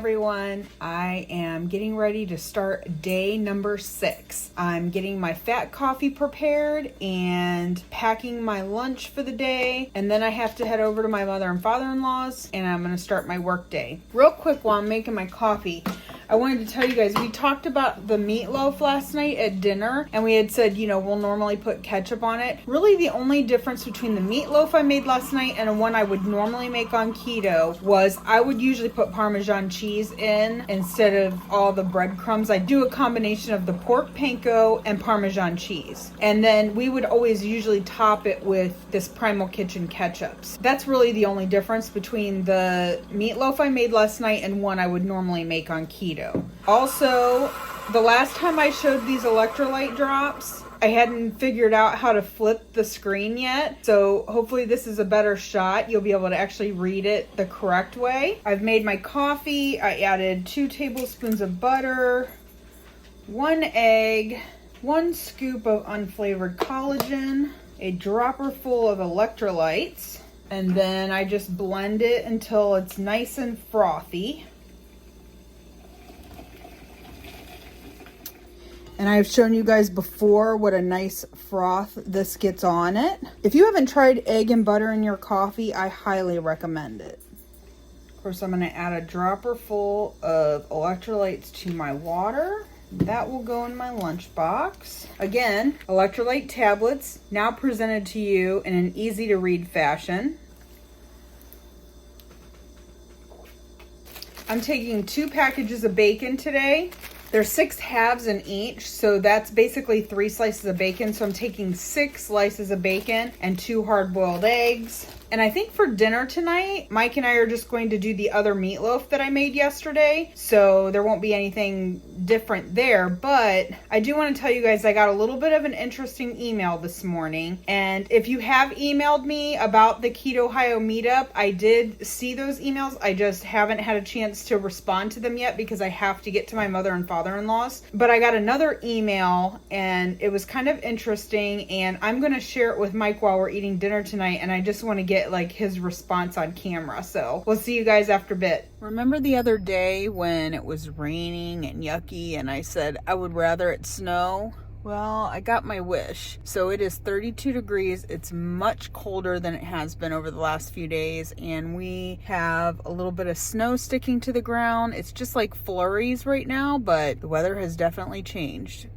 everyone. I am getting ready to start day number 6. I'm getting my fat coffee prepared and packing my lunch for the day, and then I have to head over to my mother and father-in-law's and I'm going to start my work day. Real quick while I'm making my coffee, I wanted to tell you guys, we talked about the meatloaf last night at dinner, and we had said, we'll normally put ketchup on it. Really, the only difference between the meatloaf I made last night and the one I would normally make on keto was I would usually put Parmesan cheese in instead of all the breadcrumbs. I do a combination of the pork panko and Parmesan cheese. And then we would always usually top it with this Primal Kitchen ketchups. That's really the only difference between the meatloaf I made last night and one I would normally make on keto. Also, the last time I showed these electrolyte drops, I hadn't figured out how to flip the screen yet, so hopefully this is a better shot. You'll be able to actually read it the correct way. I've made my coffee. I added 2 tablespoons of butter, 1 egg, 1 scoop of unflavored collagen, a dropper full of electrolytes, and then I just blend it until it's nice and frothy. And I've shown you guys before what a nice froth this gets on it. If you haven't tried egg and butter in your coffee, I highly recommend it. Of course, I'm going to add a dropper full of electrolytes to my water. That will go in my lunchbox. Again, electrolyte tablets now presented to you in an easy to read fashion. I'm taking 2 packages of bacon today. There's 6 halves in each, so that's basically 3 slices of bacon. So I'm taking 6 slices of bacon and 2 hard-boiled eggs. And I think for dinner tonight, Mike and I are just going to do the other meatloaf that I made yesterday. So there won't be anything different there. But I do want to tell you guys I got a little bit of an interesting email this morning. And if you have emailed me about the Keto Ohio meetup, I did see those emails. I just haven't had a chance to respond to them yet because I have to get to my mother and father-in-law's. But I got another email and it was kind of interesting. And I'm going to share it with Mike while we're eating dinner tonight. And I just want to get his response on camera. So we'll see you guys after a bit. Remember the other day when it was raining and yucky and I said I would rather it snow? Well, I got my wish. So it is 32 degrees. It's much colder than it has been over the last few days. And we have a little bit of snow sticking to the ground. It's just like flurries right now, but the weather has definitely changed.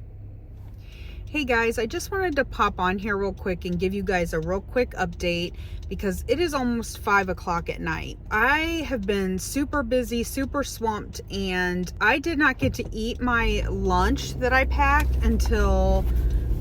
Hey guys, I just wanted to pop on here real quick and give you guys a real quick update because it is almost 5 o'clock at night. I have been super busy, super swamped, and I did not get to eat my lunch that I packed until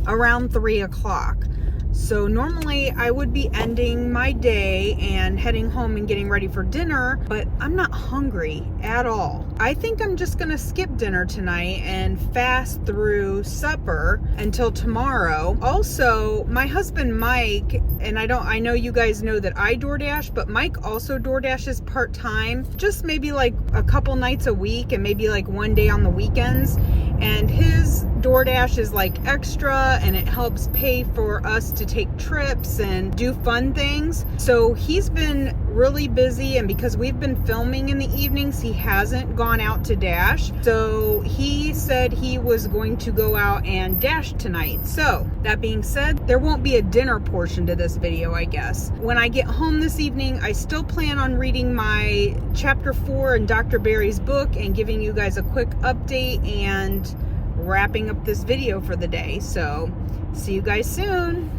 around 3 o'clock. So normally I would be ending my day and heading home and getting ready for dinner, but I'm not hungry at all. I think I'm just gonna skip dinner tonight and fast through supper until tomorrow. Also, my husband Mike, and I know you guys know that I DoorDash, but Mike also DoorDashes part-time, just maybe like a couple nights a week and maybe like one day on the weekends. And his DoorDash is like extra and it helps pay for us to take trips and do fun things. So he's been really busy, and because we've been filming in the evenings, he hasn't gone out to dash. So he said he was going to go out and dash tonight. So that being said, there won't be a dinner portion to this video, I guess. When I get home this evening, I still plan on reading my chapter 4 in Dr. Barry's book and giving you guys a quick update and wrapping up this video for the day. So see you guys soon.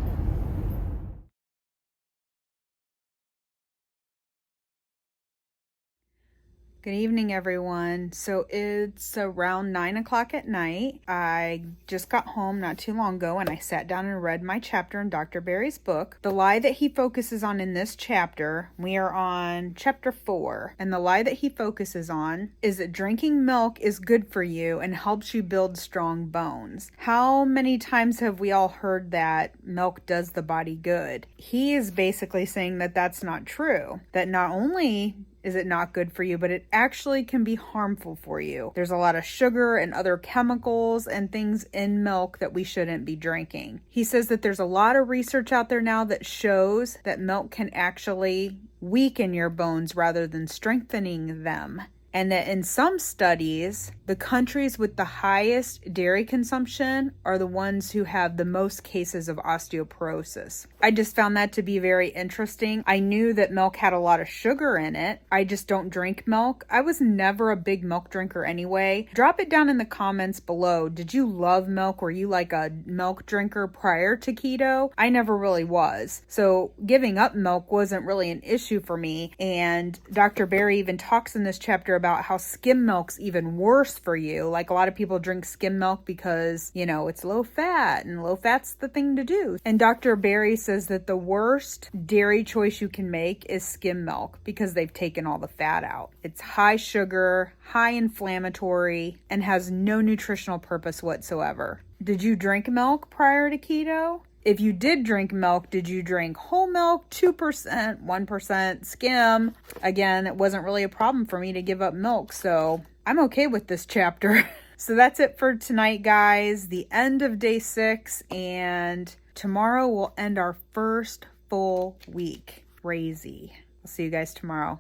Good evening, everyone. So it's around 9 o'clock at night. I just got home not too long ago and I sat down and read my chapter in Dr. Barry's book. The lie that he focuses on in this chapter, we are on chapter 4, and the lie that he focuses on is that drinking milk is good for you and helps you build strong bones. How many times have we all heard that milk does the body good? He is basically saying that that's not true. That not only is it not good for you, but it actually can be harmful for you. There's a lot of sugar and other chemicals and things in milk that we shouldn't be drinking. He says that there's a lot of research out there now that shows that milk can actually weaken your bones rather than strengthening them. and that in some studies, the countries with the highest dairy consumption are the ones who have the most cases of osteoporosis. I just found that to be very interesting. I knew that milk had a lot of sugar in it. I just don't drink milk. I was never a big milk drinker anyway. Drop it down in the comments below. Did you love milk? Were you like a milk drinker prior to keto? I never really was. So giving up milk wasn't really an issue for me. And Dr. Berry even talks in this chapter about how skim milk's even worse for you. Like a lot of people drink skim milk because, you know, it's low fat and low fat's the thing to do. And Dr. Berry says that the worst dairy choice you can make is skim milk because they've taken all the fat out. It's high sugar, high inflammatory, and has no nutritional purpose whatsoever. Did you drink milk prior to keto? If you did drink milk, did you drink whole milk, 2%, 1%, skim? Again, it wasn't really a problem for me to give up milk, so I'm okay with this chapter. So that's it for tonight, guys. The end of day 6, and tomorrow we'll end our first full week. Crazy. I'll see you guys tomorrow.